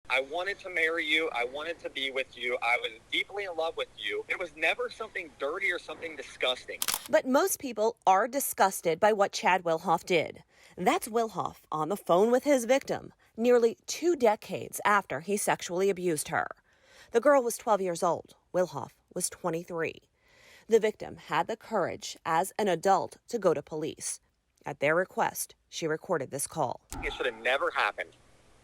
I wanted to marry you. I wanted to be with you. I was deeply in love with you. It was never something dirty or something disgusting. But most people are disgusted by what Chad Wilhoff did. That's Wilhoff on the phone with his victim, nearly 2 decades after he sexually abused her. The girl was 12 years old. Wilhoff was 23. The victim had the courage as an adult to go to police. At their request, she recorded this call. It should have never happened.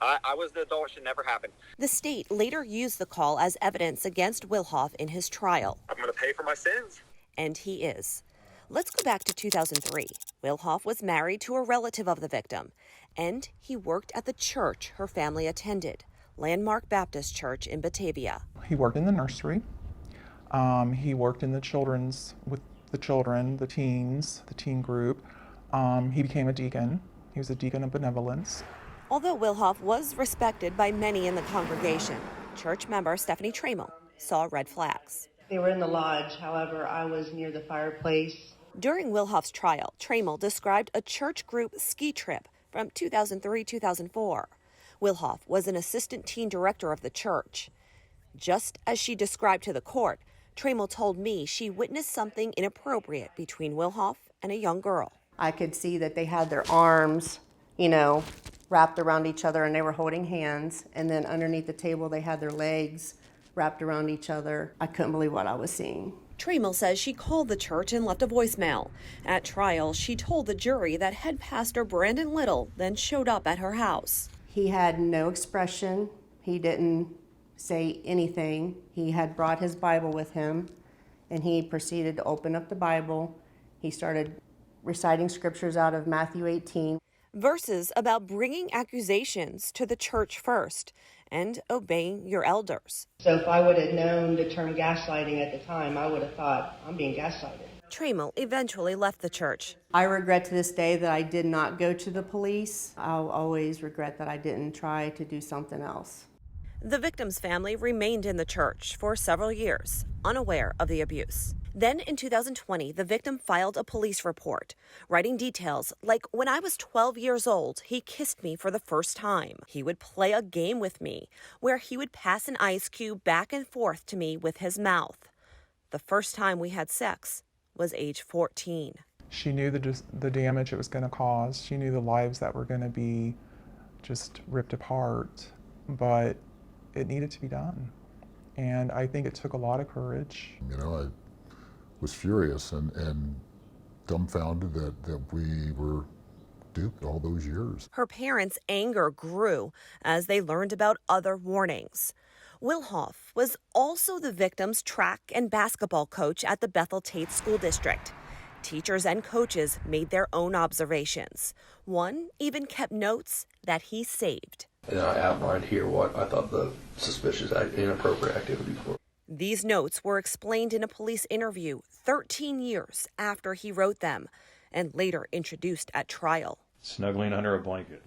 I was the adult. It should never happen. The state later used the call as evidence against Wilhoff in his trial. I'm going to pay for my sins. And he is. Let's go back to 2003. Wilhoff was married to a relative of the victim, and he worked at the church her family attended, Landmark Baptist Church in Batavia. He worked in the nursery. He worked in the children's, with the children, the teens, the teen group. He became a deacon. He was a deacon of benevolence. Although Wilhoff was respected by many in the congregation, church member Stephanie Trammell saw red flags. They were in the lodge, however, I was near the fireplace. During Wilhoff's trial, Trammell described a church group ski trip from 2003-2004. Wilhoff was an assistant teen director of the church. Just as she described to the court, Trammell told me she witnessed something inappropriate between Wilhoff and a young girl. I could see that they had their arms, wrapped around each other, and they were holding hands. And then underneath the table, they had their legs wrapped around each other. I couldn't believe what I was seeing. Trammell says she called the church and left a voicemail. At trial, she told the jury that head pastor Brandon Little then showed up at her house. He had no expression. He didn't say anything. He had brought his Bible with him, and he proceeded to open up the Bible. He started reciting scriptures out of Matthew 18. Verses about bringing accusations to the church first and obeying your elders. So if I would have known the term gaslighting at the time, I would have thought, I'm being gaslighted. Trammell eventually left the church. I regret to this day that I did not go to the police. I'll always regret that I didn't try to do something else. The victim's family remained in the church for several years, unaware of the abuse. Then in 2020, the victim filed a police report, writing details like, when I was 12 years old, he kissed me for the first time. He would play a game with me where he would pass an ice cube back and forth to me with his mouth. The first time we had sex was age 14. She knew the damage it was going to cause. She knew the lives that were going to be just ripped apart, but it needed to be done. And I think it took a lot of courage. I was furious and dumbfounded that we were duped all those years. Her parents' anger grew as they learned about other warnings. Wilhoff was also the victim's track and basketball coach at the Bethel Tate School District. Teachers and coaches made their own observations. One even kept notes that he saved. And I outlined here what I thought the suspicious inappropriate activities were. These notes were explained in a police interview 13 years after he wrote them and later introduced at trial. Snuggling under a blanket.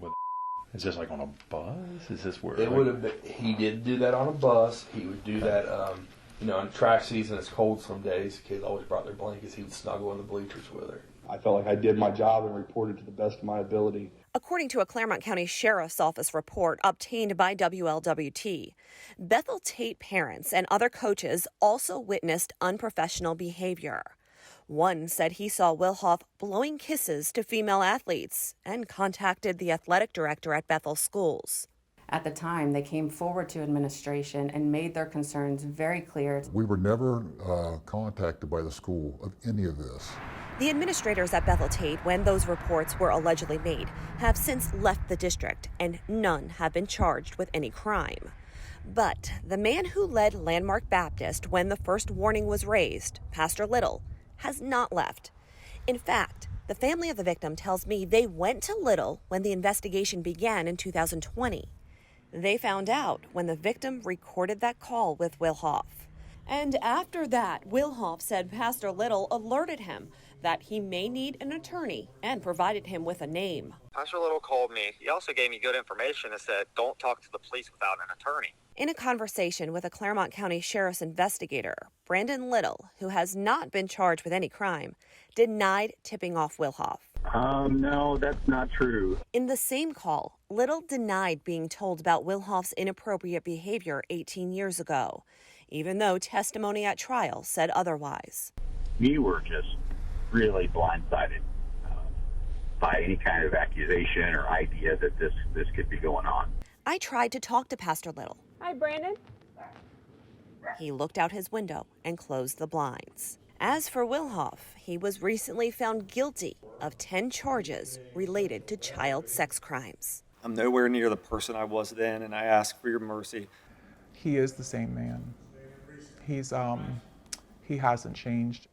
Is this like on a bus? Is this where? It would have been, he did do that on a bus. He would do that, in track season, it's cold some days. Kids always brought their blankets. He would snuggle in the bleachers with her. I felt like I did my job and reported to the best of my ability. According to a Claremont County Sheriff's Office report obtained by WLWT, Bethel Tate parents and other coaches also witnessed unprofessional behavior. One said he saw Wilhoff blowing kisses to female athletes and contacted the athletic director at Bethel schools. At the time, they came forward to administration and made their concerns very clear. We were never contacted by the school of any of this. The administrators at Bethel Tate, when those reports were allegedly made, have since left the district, and none have been charged with any crime. But the man who led Landmark Baptist when the first warning was raised, Pastor Little, has not left. In fact, the family of the victim tells me they went to Little when the investigation began in 2020. They found out when the victim recorded that call with Wilhoff. And after that, Wilhoff said Pastor Little alerted him that he may need an attorney and provided him with a name. Pastor Little called me. He also gave me good information and said, don't talk to the police without an attorney. In a conversation with a Claremont County Sheriff's investigator, Brandon Little, who has not been charged with any crime, denied tipping off Wilhoff. No, that's not true. In the same call, Little denied being told about Wilhoff's inappropriate behavior 18 years ago, even though testimony at trial said otherwise. We were just really blindsided by any kind of accusation or idea that this could be going on. I tried to talk to Pastor Little. Hi, Brandon. He looked out his window and closed the blinds. As for Wilhoff, he was recently found guilty of 10 charges related to child sex crimes. I'm nowhere near the person I was then, and I ask for your mercy. He is the same man. He hasn't changed.